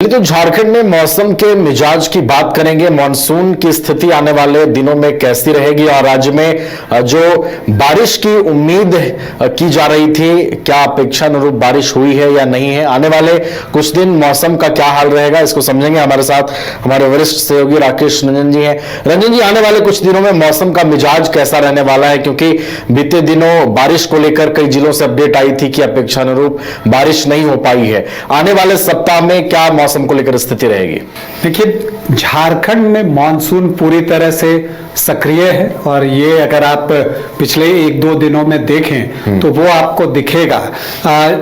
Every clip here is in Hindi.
तो झारखंड में मौसम के मिजाज की बात करेंगे। मानसून की स्थिति आने वाले दिनों में कैसी रहेगी और राज्य में जो बारिश की उम्मीद की जा रही थी, क्या अपेक्षा अनुरूप बारिश हुई है या नहीं है? आने वाले कुछ दिन मौसम का क्या हाल रहेगा, इसको समझेंगे। हमारे साथ हमारे वरिष्ठ सहयोगी राकेश रंजन जी हैं। रंजन जी, आने वाले कुछ दिनों में मौसम का मिजाज कैसा रहने वाला है? क्योंकि बीते दिनों बारिश को लेकर कई जिलों से अपडेट आई थी कि अपेक्षा अनुरूप बारिश नहीं हो पाई है। आने वाले सप्ताह में क्या मौसम को लेकर स्थिति रहेगी? देखिए, झारखंड में मानसून पूरी तरह से सक्रिय है और ये अगर आप पिछले 1-2 दिनों में देखें तो वो आपको दिखेगा।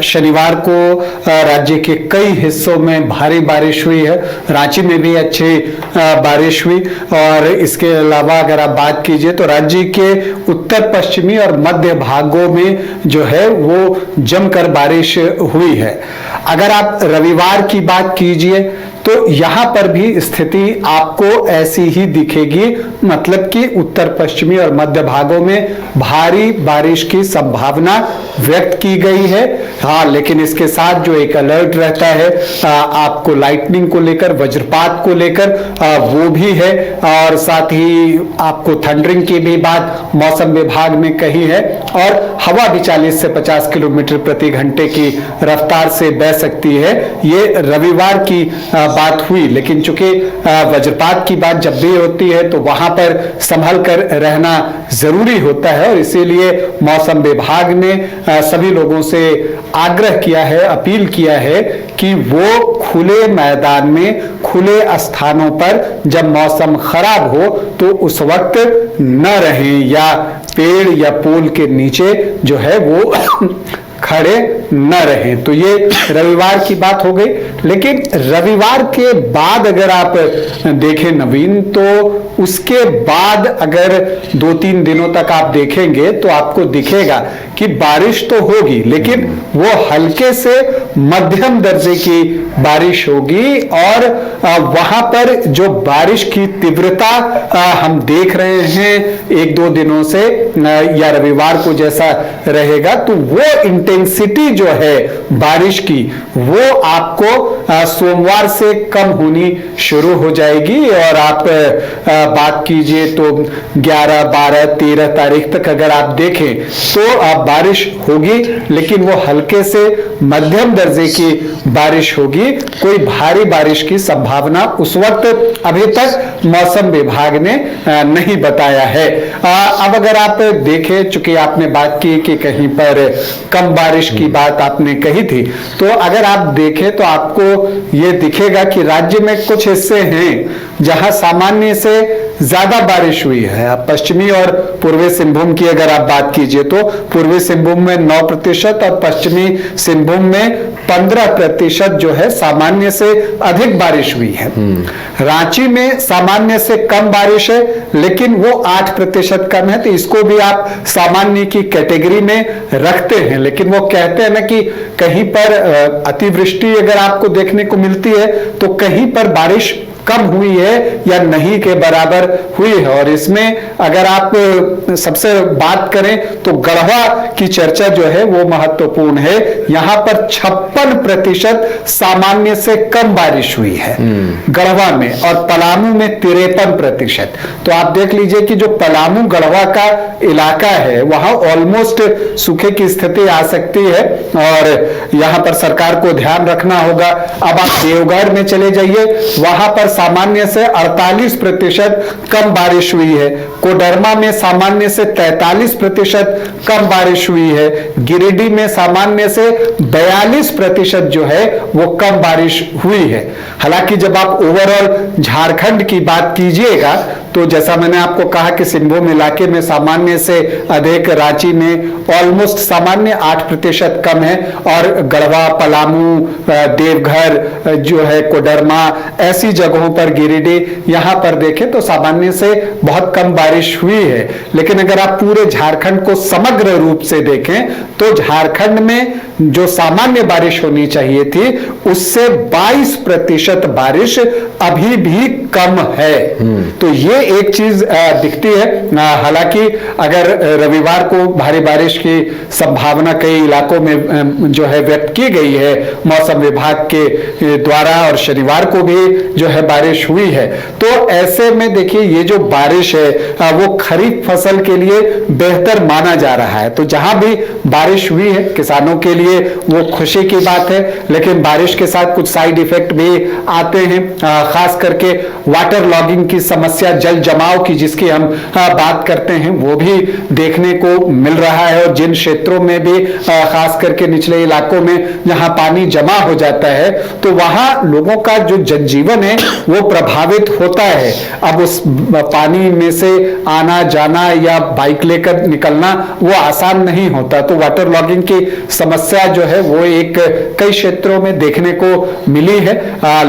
शनिवार को राज्य के कई हिस्सों में भारी बारिश हुई है, रांची में भी अच्छी बारिश हुई और इसके अलावा अगर आप बात कीजिए तो राज्य के उत्तर पश्चिमी और मध्य भागों में जो है वो जमकर बारिश हुई है। अगर आप रविवार की बात कीजिए तो यहां पर भी स्थिति आपको ऐसी ही दिखेगी, मतलब कि उत्तर पश्चिमी और मध्य भागों में भारी बारिश की संभावना व्यक्त की गई है। हाँ, लेकिन इसके साथ जो एक अलर्ट रहता है आपको लाइटनिंग को लेकर, वज्रपात को लेकर, वो भी है और साथ ही आपको थंडरिंग की भी बात मौसम विभाग ने कही है और हवा भी 40 से 50 किलोमीटर प्रति घंटे की रफ्तार से बह सकती है। ये रविवार की बात हुई, लेकिन चूंकि वज्रपात की बात जब भी होती है तो वहां पर संभल कर रहना जरूरी होता है और इसीलिए मौसम विभाग ने सभी लोगों से आग्रह किया है, अपील किया है कि वो खुले मैदान में, खुले स्थानों पर जब मौसम खराब हो तो उस वक्त न रहें या पेड़ या पोल के नीचे जो है वो खड़े न रहें। तो ये रविवार की बात हो गई। लेकिन रविवार के बाद अगर आप देखें नवीन, तो उसके बाद अगर 2-3 दिनों तक आप देखेंगे तो आपको दिखेगा कि बारिश तो होगी, लेकिन वो हल्के से मध्यम दर्जे की बारिश होगी और वहां पर जो बारिश की तीव्रता हम देख रहे हैं 1-2 दिनों से या रविवार को जैसा रहेगा, तो वो इंटेंसिटी जो है बारिश की वो आपको सोमवार से कम होनी शुरू हो जाएगी और आप बात कीजिए तो 11, 12, 13 तारीख तक अगर आप देखें तो बारिश होगी, लेकिन वो हल्के से मध्यम दर्जे की बारिश होगी। कोई भारी बारिश की संभावना उस वक्त अभी तक मौसम विभाग ने नहीं बताया है। अब अगर आप देखें, चूंकि आपने बात की कि कहीं पर कम बारिश की बात आपने कही थी, तो अगर आप देखें तो आपको ये दिखेगा कि राज्य में कुछ हिस्से हैं जहां सामान्य से ज्यादा बारिश हुई है। पश्चिमी और पूर्वी सिंहभूम की अगर आप बात कीजिए तो पूर्वी सिंहभूम में 9% और पश्चिमी सिंहभूम में 15% जो है सामान्य से अधिक बारिश हुई है। रांची में सामान्य से कम बारिश है, लेकिन वो 8% कम है, तो इसको भी आप सामान्य की कैटेगरी में रखते हैं। लेकिन वो कहते हैं ना कि कहीं पर अतिवृष्टि अगर आपको देखने को मिलती है तो कहीं पर बारिश कम हुई है या नहीं के बराबर हुई है। और इसमें अगर आप सबसे बात करें तो गढ़वा की चर्चा जो है वो महत्वपूर्ण है। यहां पर 56% सामान्य से कम बारिश हुई है गढ़वा में और पलामू में 53%। तो आप देख लीजिए कि जो पलामू गढ़वा का इलाका है वहां ऑलमोस्ट सूखे की स्थिति आ सकती है और यहां पर सरकार को ध्यान रखना होगा। अब आप देवघर में चले जाइए, वहां पर सामान्य से 48% कम बारिश हुई है। कोडरमा में सामान्य से 43% कम बारिश हुई है। गिरिडीह में सामान्य से 42% जो है वो कम बारिश हुई है। हालांकि जब आप ओवरऑल झारखंड की बात कीजिएगा तो जैसा मैंने आपको कहा कि सिंहभूम इलाके में सामान्य से अधिक, रांची में ऑलमोस्ट सामान्य 8% कम है और गढ़वा, पलामू, देवघर जो है, कोडरमा, ऐसी जगहों पर, गिरिडीह, यहां पर देखें तो सामान्य से बहुत कम बारिश हुई है। लेकिन अगर आप पूरे झारखंड को समग्र रूप से देखें तो झारखंड में जो सामान्य बारिश होनी चाहिए थी उससे 22% बारिश अभी भी कम है। तो ये एक चीज दिखती है। हालांकि अगर रविवार को भारी बारिश की संभावना कई इलाकों में जो है व्यक्त की गई है मौसम विभाग के द्वारा, और शनिवार को भी जो है बारिश हुई है, तो ऐसे में देखिए ये जो बारिश है वो खरीफ फसल के लिए बेहतर माना जा रहा है। तो जहां भी बारिश हुई है किसानों के लिए वो खुशी की बात है, लेकिन बारिश के साथ कुछ साइड इफेक्ट भी आते हैं, खास करके वाटर लॉगिंग की समस्या, जल जमाव की जिसकी हम बात करते हैं, वो भी देखने को मिल रहा है। और जिन क्षेत्रों में भी खास करके निचले इलाकों में जहां पानी जमा हो जाता है तो वहां लोगों का जो जनजीवन है वो प्रभावित होता है। अब उस पानी में से आना जाना या बाइक लेकर निकलना वो आसान नहीं होता। तो वाटर लॉगिंग की समस्या जो है वो एक कई क्षेत्रों में देखने को मिली है।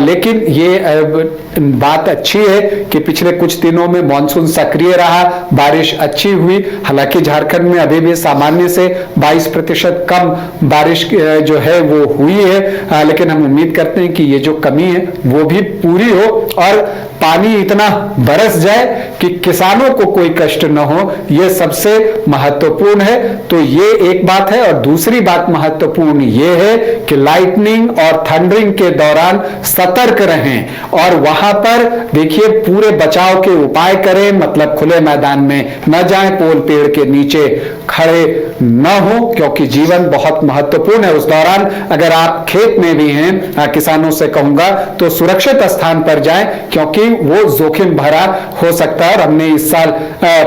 लेकिन ये बात अच्छी है कि पिछले कुछ दिनों में मानसून सक्रिय रहा, बारिश अच्छी हुई। हालांकि झारखंड में अभी भी सामान्य से 22% कम बारिश जो है वो हुई है, लेकिन हम उम्मीद करते हैं कि ये जो कमी है वो भी पूरी हो और पानी इतना बरस जाए कि किसानों को कोई कष्ट न हो, ये सबसे महत्वपूर्ण है। तो ये एक बात है। और दूसरी बात महत्वपूर्ण ये है कि लाइटनिंग और थंडरिंग के दौरान सतर्क रहें और वहां पर देखिए पूरे बचाव के उपाय करें, मतलब खुले मैदान में न जाएं, पोल पेड़ के नीचे खड़े न हो, क्योंकि जीवन बहुत महत्वपूर्ण है। उस दौरान अगर आप खेत में भी हैं, किसानों से कहूंगा तो सुरक्षित स्थान पर जाएं, क्योंकि वो जोखिम भरा हो सकता है। और हमने इस साल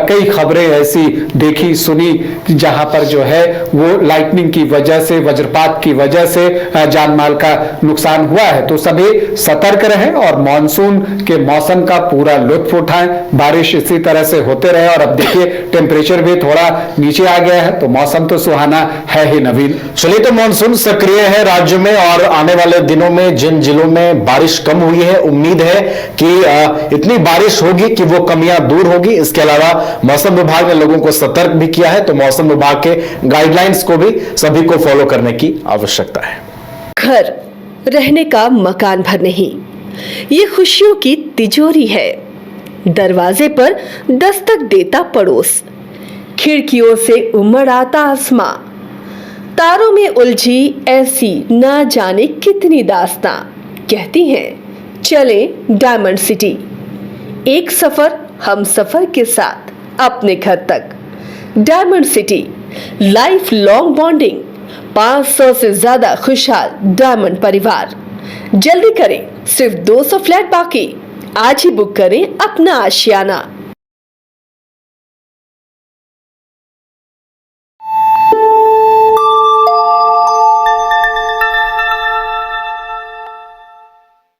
कई खबरें ऐसी देखी सुनी जहां पर जो है वो लाइटनिंग की वजह से, वज्रपात की वजह से जान माल का नुकसान हुआ है। तो सभी सतर्क रहें और मानसून के मौसम का पूरा लुत्फ उठाएं, बारिश इसी तरह से होते रहे। और अब देखिए टेम्परेचर भी थोड़ा नीचे आ गया है, तो मौसम तो सुहाना है ही नवीन। चलिए, तो मानसून सक्रिय है राज्य में और आने वाले दिनों में जिन जिलों में बारिश कम हुई है, उम्मीद है कि इतनी बारिश होगी कि वो कमियां दूर होगी। इसके अलावा मौसम विभाग ने लोगों को सतर्क भी किया है, तो मौसम विभाग के गाइडलाइंस को भी सभी को फॉलो करने की आवश्यकता है। घर रहने का मकान भर नहीं, ये खुशियों की तिजोरी है। दरवाजे पर दस्तक देता पड़ोस, खिड़कियों से उमड़ आता आसमां, तारों में उलझी ऐसी ना जाने कितनी दास्तां। कहती हैं चले डायमंड सिटी, एक सफर हम सफर के साथ अपने घर तक। Diamond city, life long bonding, 500 से ज्यादा खुशहाल डायमंड परिवार। जल्दी करें, सिर्फ 200 फ्लैट बाकी। आज ही बुक करें अपना आशियाना।